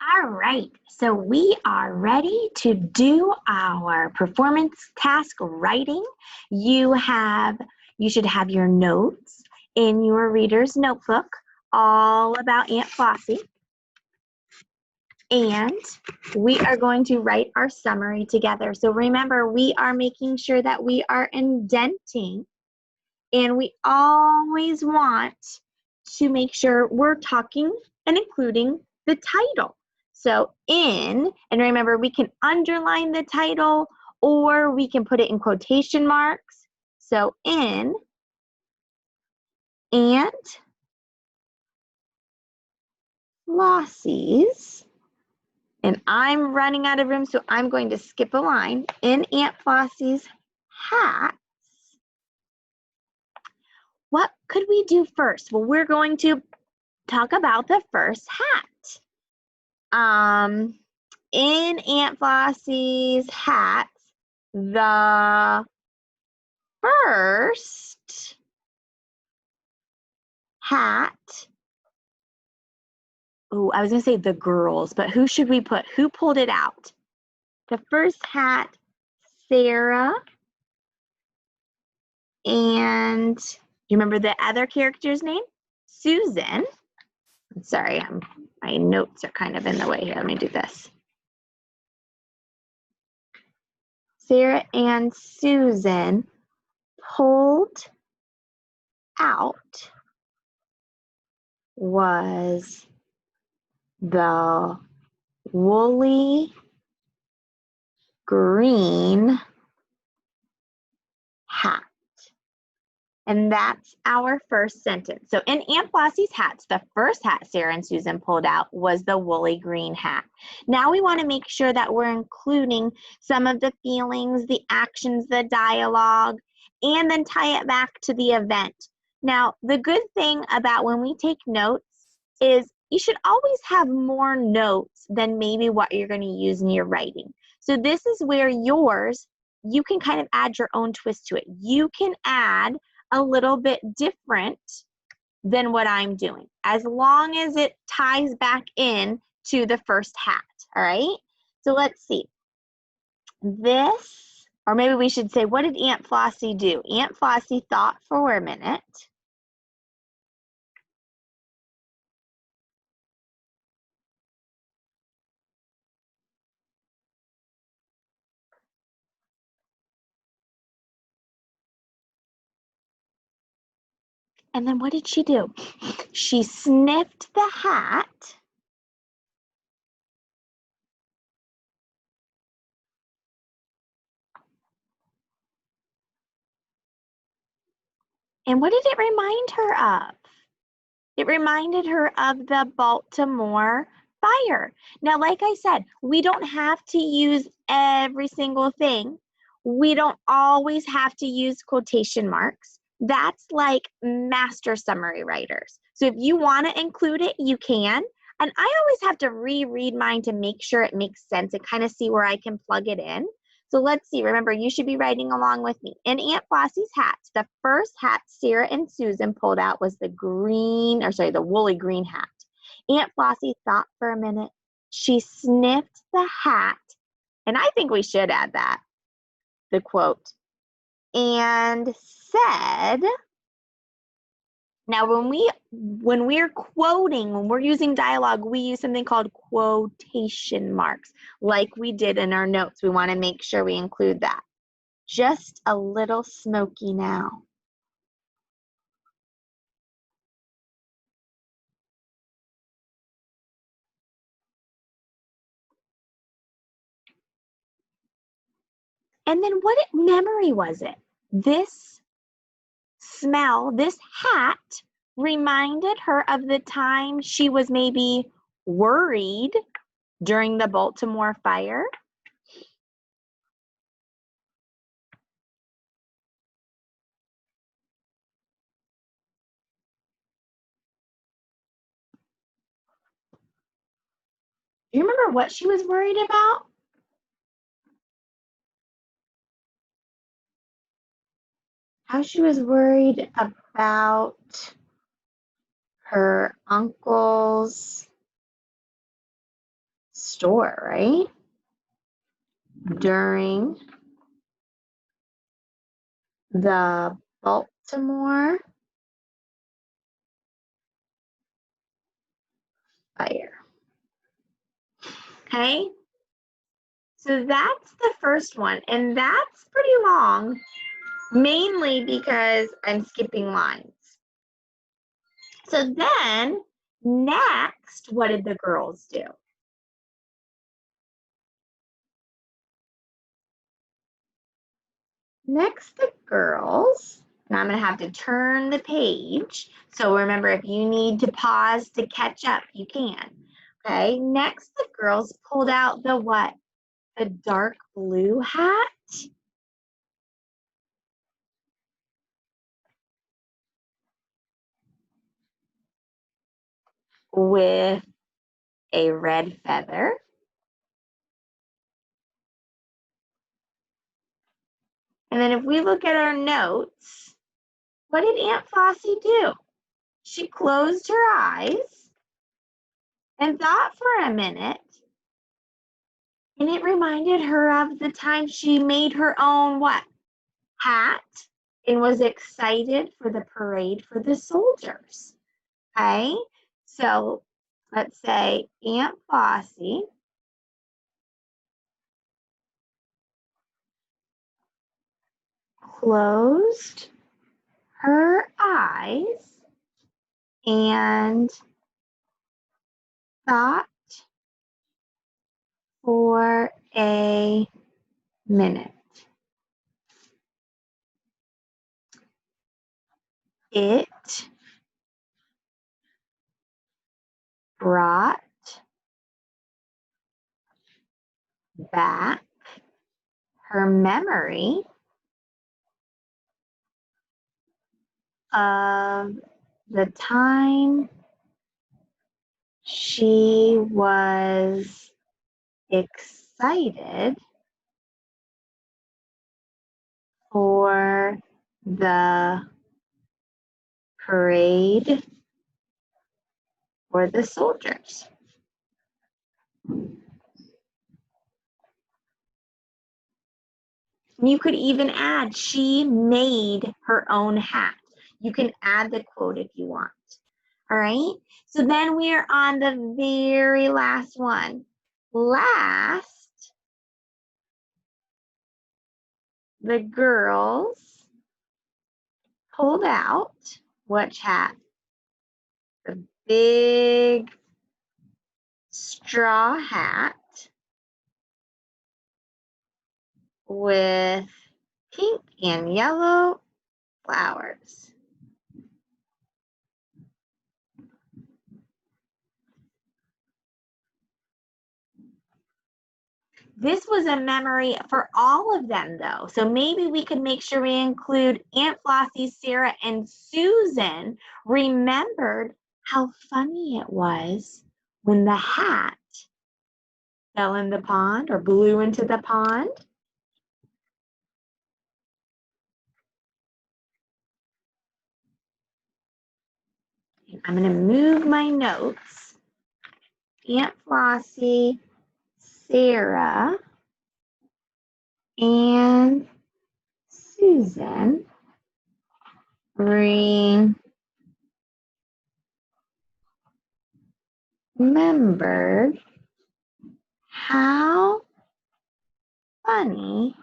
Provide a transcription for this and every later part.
All right, so we are ready to do our performance task writing. You should have your notes in your reader's notebook all about Aunt Flossie. And we are going to write our summary together. So remember, we are making sure that we are indenting, and we always want to make sure we're talking and including the title. So and remember, we can underline the title or we can put it in quotation marks. So in Aunt Flossie's, and I'm running out of room, so I'm going to skip a line. In Aunt Flossie's hat, what could we do first? Well, we're going to talk about the first hat. In Aunt Flossie's hats, the first hat, oh, I was going to say the girls, but who should we put? Who pulled it out? The first hat, Sarah, and you remember the other character's name? Susan. Sorry, my notes are kind of in the way here. Let me do this. Sarah and Susan pulled out was the woolly green hat. And that's our first sentence. So in Aunt Flossie's hats, the first hat Sarah and Susan pulled out was the woolly green hat. Now we want to make sure that we're including some of the feelings, the actions, the dialogue, and then tie it back to the event. Now, the good thing about when we take notes is you should always have more notes than maybe what you're going to use in your writing. So this is where you can kind of add your own twist to it. You can add a little bit different than what I'm doing, as long as it ties back in to the first hat, all right? So let's see. This, or maybe we should say, what did Aunt Flossie do? Aunt Flossie thought for a minute. And then what did she do? She sniffed the hat. And what did it remind her of? It reminded her of the Baltimore fire. Now, like I said, we don't have to use every single thing. We don't always have to use quotation marks. That's like master summary writers. So if you want to include it, you can. And I always have to reread mine to make sure it makes sense and kind of see where I can plug it in. So let's see. Remember, you should be writing along with me. In Aunt Flossie's hats, the first hat Sarah and Susan pulled out was the woolly green hat. Aunt Flossie thought for a minute. She sniffed the hat, and I think we should add that, the quote, and said, now when we're quoting, when we're using dialogue, we use something called quotation marks, like we did in our notes. We want to make sure we include that. Just a little smoky now. And then what memory was it? This smell, this hat reminded her of the time she was maybe worried during the Baltimore fire. Do you remember what she was worried about? How she was worried about her uncle's store, right? During the Baltimore fire. Okay, so that's the first one, and that's pretty long, mainly because I'm skipping lines. So then, next, what did the girls do? Next, the girls, and I'm going to have to turn the page. So remember, if you need to pause to catch up, you can. Okay, next, the girls pulled out the what? The dark blue hat. With a red feather. And then if we look at our notes, what did Aunt Flossie do? She closed her eyes and thought for a minute. And it reminded her of the time she made her own what? Hat and was excited for the parade for the soldiers. Okay, so let's say Aunt Flossie closed her eyes and thought for a minute. It brought back her memory of the time she was excited for the parade for the soldiers. You could even add, she made her own hat. You can add the quote if you want. All right, so then we are on the very last one. Last, the girls pulled out which hat? The big straw hat with pink and yellow flowers. This was a memory for all of them, though. So maybe we could make sure we include Aunt Flossie, Sarah, and Susan remembered how funny it was when the hat fell in the pond or blew into the pond. I'm going to move my notes. Aunt Flossie, Sarah, and Susan remembered how funny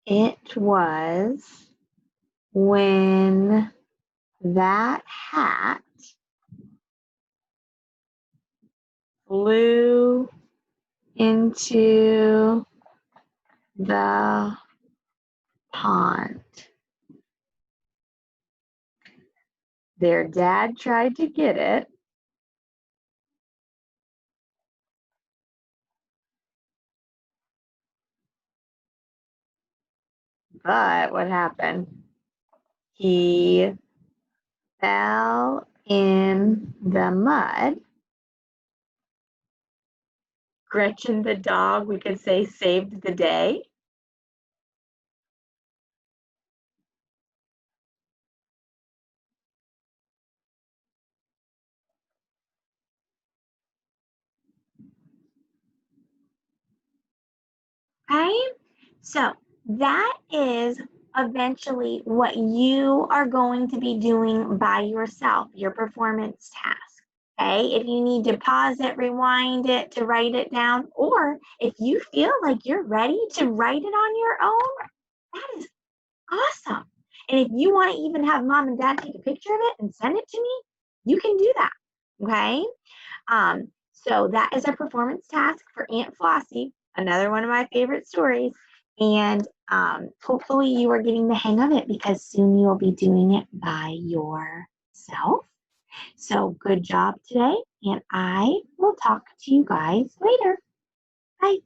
it was when that hat flew into the pond. Their dad tried to get it, but what happened? He fell in the mud. Gretchen the dog, we could say, saved the day. Okay? So that is eventually what you are going to be doing by yourself, your performance task. Okay? If you need to pause it, rewind it to write it down, or if you feel like you're ready to write it on your own, that is awesome. And if you want to even have mom and dad take a picture of it and send it to me, you can do that. Okay? So that is a performance task for Aunt Flossie, another one of my favorite stories. And hopefully you are getting the hang of it because soon you'll be doing it by yourself. So good job today, and I will talk to you guys later. Bye.